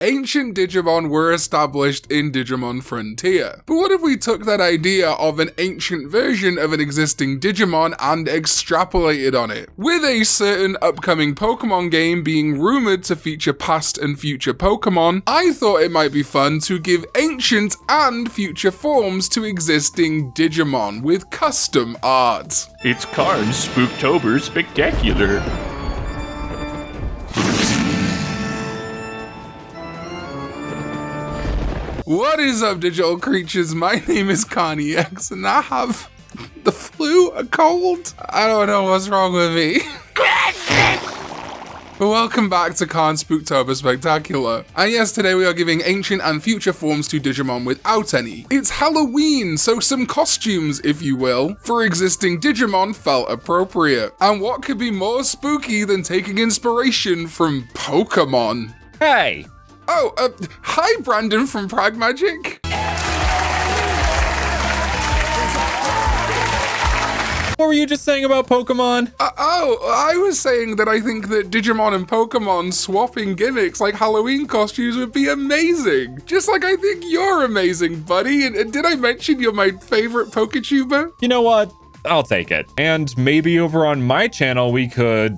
ancient Digimon were established in Digimon Frontier. But what if we took that idea of an ancient version of an existing Digimon and extrapolated on it? With a certain upcoming Pokemon game being rumored to feature past and future Pokemon, I thought it might be fun to give ancient and future forms to existing Digimon with custom art. It's Karn's Spooktober Spectacular. What is up, digital creatures? My name is Karn EX and I have the flu, a cold. I don't know what's wrong with me. But welcome back to Karn's Spooktober Spectacular. And yes, today we are giving ancient and future forms to Digimon without any. It's Halloween, so some costumes, if you will, for existing Digimon felt appropriate. And what could be more spooky than taking inspiration from Pokemon? Hey! Oh, hi Brandon from Pragmagic. What were you just saying about Pokemon? I was saying that I think that Digimon and Pokemon swapping gimmicks like Halloween costumes would be amazing. Just like I think you're amazing, buddy. And did I mention you're my favorite Poketuber? You know what? I'll take it. And maybe over on my channel we could,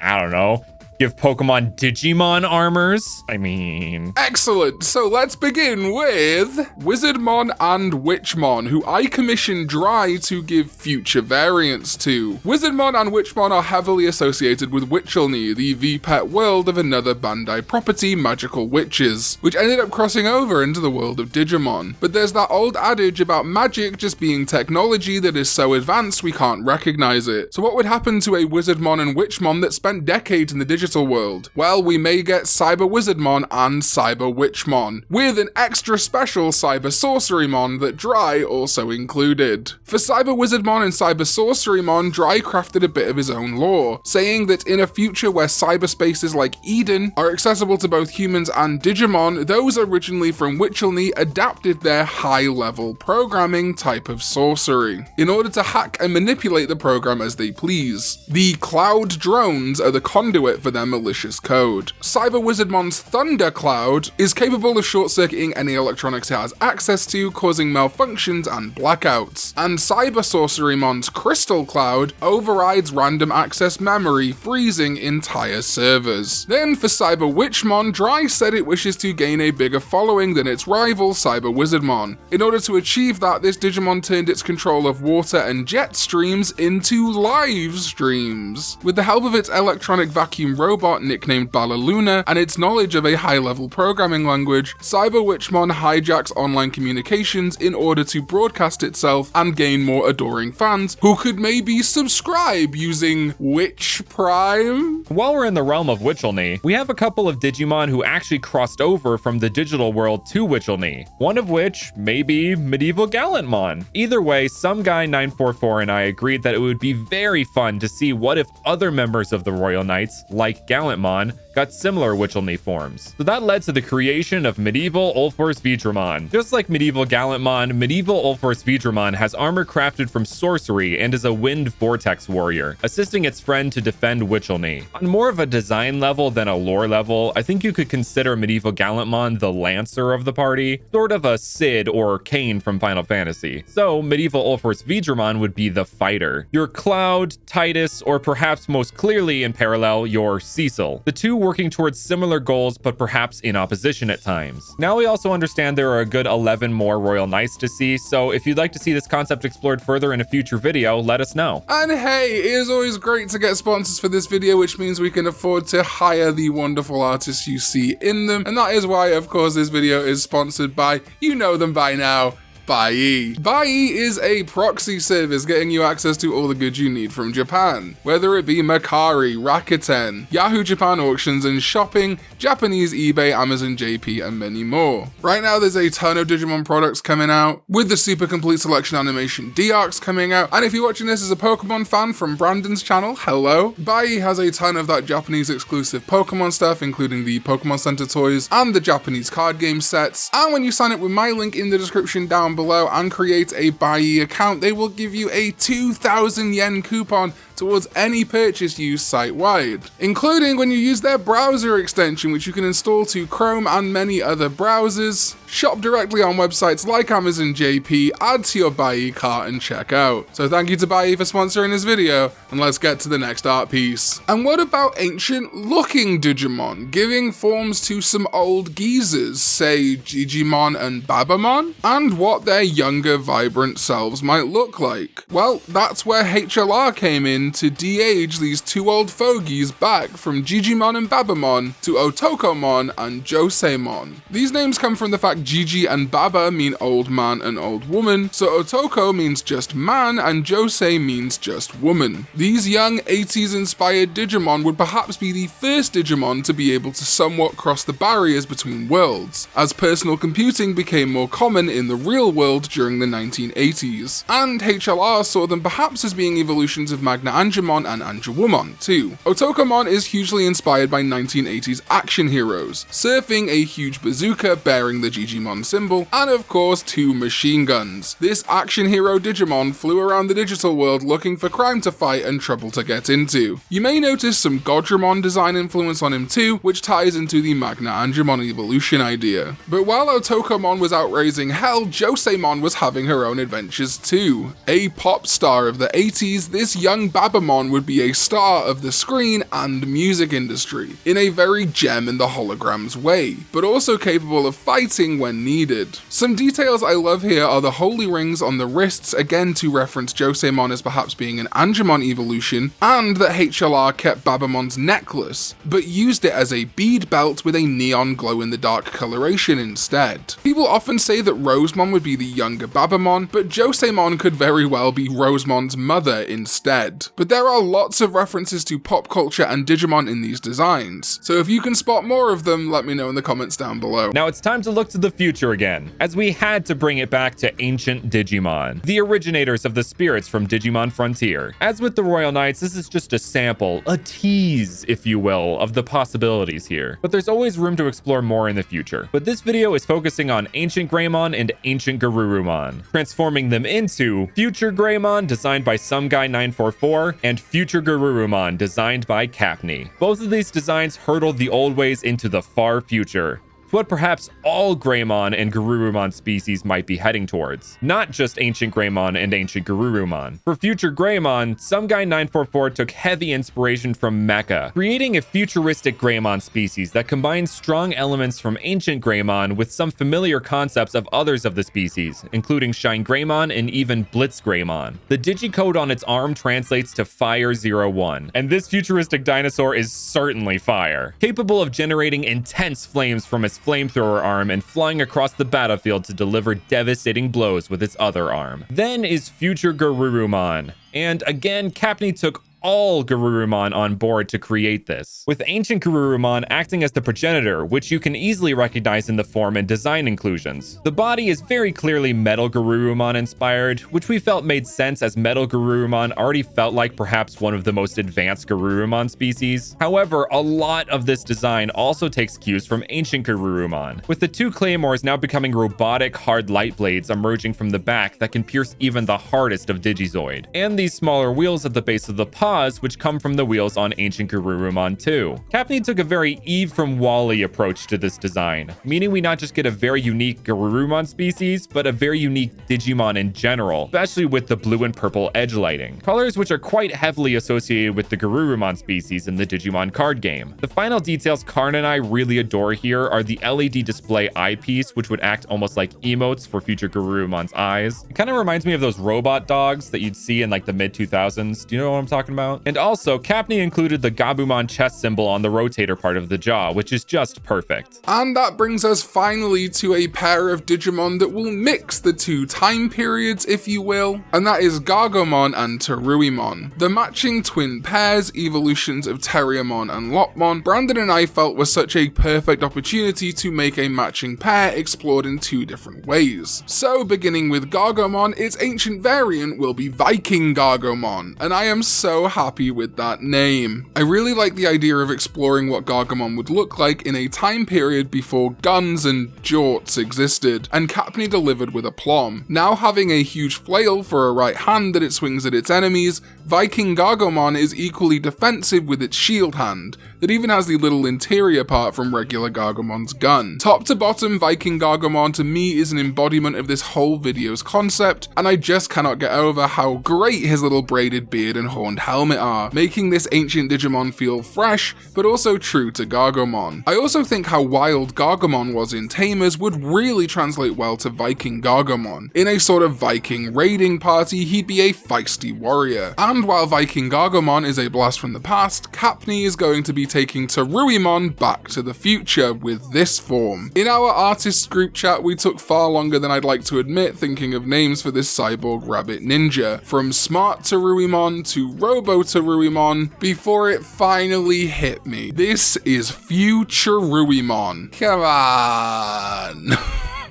I don't know, give Pokemon Digimon armors? I mean... Excellent, so let's begin with Wizardmon and Witchmon, who I commissioned Dry to give future variants to. Wizardmon and Witchmon are heavily associated with Witchelney, the V-Pet world of another Bandai property, Magical Witches, which ended up crossing over into the world of Digimon. But there's that old adage about magic just being technology that is so advanced we can't recognize it. So what would happen to a Wizardmon and Witchmon that spent decades in the digital world? Well, we may get Cyber Wizardmon and Cyber Witchmon, with an extra special Cyber Sorcerymon that Dry also included. For Cyber Wizardmon and Cyber Sorcerymon, Dry crafted a bit of his own lore, saying that in a future where cyberspaces like Eden are accessible to both humans and Digimon, those originally from Witchelney adapted their high-level programming type of sorcery, in order to hack and manipulate the program as they please. The Cloud drones are the conduit for their malicious code. Cyber Wizardmon's Thunder Cloud is capable of short-circuiting any electronics it has access to, causing malfunctions and blackouts. And Cyber Sorcerymon's Crystal Cloud overrides random access memory, freezing entire servers. Then for Cyber Witchmon, Dry said it wishes to gain a bigger following than its rival Cyber Wizardmon. In order to achieve that, this Digimon turned its control of water and jet streams into live streams. With the help of its electronic vacuum robot nicknamed Ballaluna and its knowledge of a high-level programming language, Cyber Witchmon hijacks online communications in order to broadcast itself and gain more adoring fans who could maybe subscribe using Witch Prime? While we're in the realm of Witchelney, we have a couple of Digimon who actually crossed over from the digital world to Witchelney, one of which may be Medieval Gallantmon. Either way, some guy 944 and I agreed that it would be very fun to see what if other members of the Royal Knights, like Gallantmon, got similar Witchelney forms. So that led to the creation of Medieval UlforceVeedramon. Just like Medieval Gallantmon, Medieval UlforceVeedramon has armor crafted from sorcery and is a wind vortex warrior, assisting its friend to defend Witchelney. On more of a design level than a lore level, I think you could consider Medieval Gallantmon the Lancer of the party, sort of a Sid or Kain from Final Fantasy. So Medieval UlforceVeedramon would be the fighter. Your Cloud, Titus, or perhaps most clearly in parallel, your Cecil. The two working towards similar goals, but perhaps in opposition at times. Now we also understand there are a good 11 more Royal Knights to see, so if you'd like to see this concept explored further in a future video, let us know. And hey, it is always great to get sponsors for this video, which means we can afford to hire the wonderful artists you see in them, and that is why, of course, this video is sponsored by, you know them by now, Buyee. Buyee is a proxy service getting you access to all the goods you need from Japan, whether it be Mercari, Rakuten, Yahoo Japan auctions and shopping, Japanese eBay, Amazon JP, and many more. Right now there's a ton of Digimon products coming out, with the Super Complete Selection Animation D-Arcs coming out, and if you're watching this as a Pokemon fan from Brandon's channel, hello. Buyee has a ton of that Japanese exclusive Pokemon stuff, including the Pokemon Center toys and the Japanese card game sets, and when you sign up with my link in the description down below and create a Buyee account, they will give you a 2,000 yen coupon towards any purchase used site-wide, including when you use their browser extension, which you can install to Chrome and many other browsers, shop directly on websites like Amazon JP, add to your Buyee cart and check out. So thank you to Buyee for sponsoring this video, and let's get to the next art piece. And what about ancient looking Digimon, giving forms to some old geezers, say Jijimon and Babamon, and what their younger vibrant selves might look like? Well, that's where HLR came in to de-age these two old fogies back from Jijimon and Babamon to Otokomon and Joseimon. These names come from the fact Jiji and Baba mean old man and old woman, so Otoko means just man and Josei means just woman. These young 80s inspired Digimon would perhaps be the first Digimon to be able to somewhat cross the barriers between worlds, as personal computing became more common in the real world during the 1980s, and HLR saw them perhaps as being evolutions of Magna Angemon and Angewomon too. Otokomon is hugely inspired by 1980s action heroes, surfing a huge bazooka bearing the Jijimon symbol, and of course 2 machine guns. This action hero Digimon flew around the digital world looking for crime to fight and trouble to get into. You may notice some Godramon design influence on him too, which ties into the Magna Angemon evolution idea. But while Otokomon was out raising hell, Joseimon was having her own adventures too. A pop star of the 80s, this young Babamon would be a star of the screen and music industry, in a very gem in the holograms way, but also capable of fighting when needed. Some details I love here are the holy rings on the wrists, again to reference Joseimon as perhaps being an Angemon evolution, and that HLR kept Babamon's necklace, but used it as a bead belt with a neon glow-in-the-dark coloration instead. People often say that Rosemon would be the younger Babamon, but Joseimon could very well be Rosemon's mother instead. But there are lots of references to pop culture and Digimon in these designs, so if you can spot more of them, let me know in the comments down below. Now it's time to look to the future again, as we had to bring it back to ancient Digimon, the originators of the spirits from Digimon Frontier. As with the Royal Knights, this is just a sample, a tease, if you will, of the possibilities here. But there's always room to explore more in the future. But this video is focusing on AncientGreymon and AncientGarurumon, transforming them into Future Greymon, designed by some guy 944, and Future Garurumon, designed by Capney. Both of these designs hurtled the old ways into the far future, what perhaps all Greymon and Garurumon species might be heading towards, not just AncientGreymon and AncientGarurumon. For Future Greymon, some guy 944 took heavy inspiration from Mecha, creating a futuristic Greymon species that combines strong elements from AncientGreymon with some familiar concepts of others of the species, including Shine Greymon and even Blitz Greymon. The digicode on its arm translates to Fire 01, and this futuristic dinosaur is certainly fire, capable of generating intense flames from its flamethrower arm and flying across the battlefield to deliver devastating blows with its other arm. Then is Future Garurumon, and again, Capney took all Garurumon on board to create this, with AncientGarurumon acting as the progenitor, which you can easily recognize in the form and design inclusions. The body is very clearly Metal Garurumon inspired, which we felt made sense as Metal Garurumon already felt like perhaps one of the most advanced Garurumon species. However, a lot of this design also takes cues from AncientGarurumon, with the 2 claymores now becoming robotic hard light blades emerging from the back that can pierce even the hardest of Digizoid, and these smaller wheels at the base of the paw, which come from the wheels on AncientGarurumon 2. Capney took a very Eve from Wall-E approach to this design, meaning we not just get a very unique Garurumon species, but a very unique Digimon in general, especially with the blue and purple edge lighting, colors which are quite heavily associated with the Garurumon species in the Digimon card game. The final details Karn and I really adore here are the LED display eyepiece, which would act almost like emotes for Future Garurumon's eyes. It kind of reminds me of those robot dogs that you'd see in like the mid-2000s. Do you know what I'm talking about? And also, Capney included the Gabumon chest symbol on the rotator part of the jaw, which is just perfect. And that brings us finally to a pair of Digimon that will mix the 2 time periods, if you will, and that is Gargomon and Turuiemon. The matching twin pairs, evolutions of Terriermon and Lopmon, Brandon and I felt was such a perfect opportunity to make a matching pair explored in 2 different ways. So, beginning with Gargomon, its ancient variant will be Viking Gargomon, and I am so so happy with that name. I really like the idea of exploring what Gargomon would look like in a time period before guns and jorts existed, and Capney delivered with aplomb. Now having a huge flail for a right hand that it swings at its enemies, Viking Gargomon is equally defensive with its shield hand, that even has the little interior part from regular Gargomon's gun. Top to bottom, Viking Gargomon to me is an embodiment of this whole video's concept, and I just cannot get over how great his little braided beard and horned helmet are, making this ancient Digimon feel fresh, but also true to Gargomon. I also think how wild Gargomon was in Tamers would really translate well to Viking Gargomon. In a sort of Viking raiding party, he'd be a feisty warrior. And while Viking Gargomon is a blast from the past, Capney is going to be taking Turuiemon back to the future with this form. In our artists group chat, we took far longer than I'd like to admit thinking of names for this cyborg rabbit ninja, from Smart Turuiemon to Robo Turuiemon, before it finally hit me. This is Futuruiemon. Come on.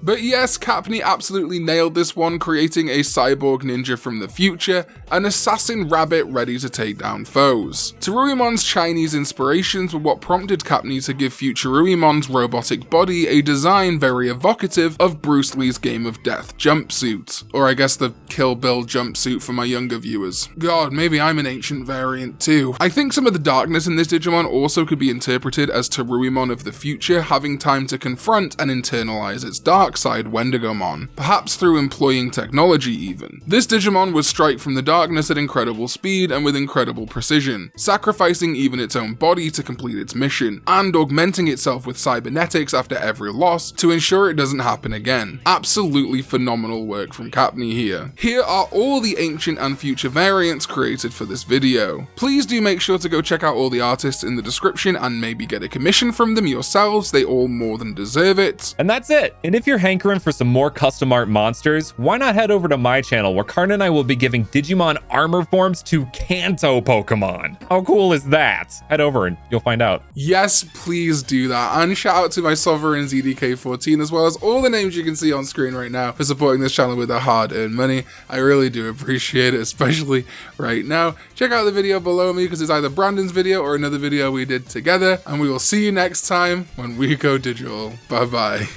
But yes, Capney absolutely nailed this one, creating a cyborg ninja from the future, an assassin rabbit ready to take down foes. Turuiemon's Chinese inspirations were what prompted Capney to give Futuruiemon's robotic body a design very evocative of Bruce Lee's Game of Death jumpsuit. Or I guess the Kill Bill jumpsuit for my younger viewers. God, maybe I'm an ancient variant too. I think some of the darkness in this Digimon also could be interpreted as Turuiemon of the future having time to confront and internalize its dark side Wendigomon, perhaps through employing technology even. This Digimon would strike from the darkness at incredible speed and with incredible precision, sacrificing even its own body to complete its mission, and augmenting itself with cybernetics after every loss to ensure it doesn't happen again. Absolutely phenomenal work from Capney here. Here are all the ancient and future variants created for this video. Please do make sure to go check out all the artists in the description and maybe get a commission from them yourselves, they all more than deserve it. And that's it. And if you're hankering for some more custom art monsters, why not head over to my channel where Karn and I will be giving Digimon armor forms to Kanto Pokemon. How cool is that? Head over and you'll find out. Yes, please do that. And shout out to my Sovereign ZDK14 as well as all the names you can see on screen right now for supporting this channel with their hard-earned money. I really do appreciate it, especially right now. Check out the video below me because it's either Brandon's video or another video we did together, and we will see you next time when we go digital. Bye bye.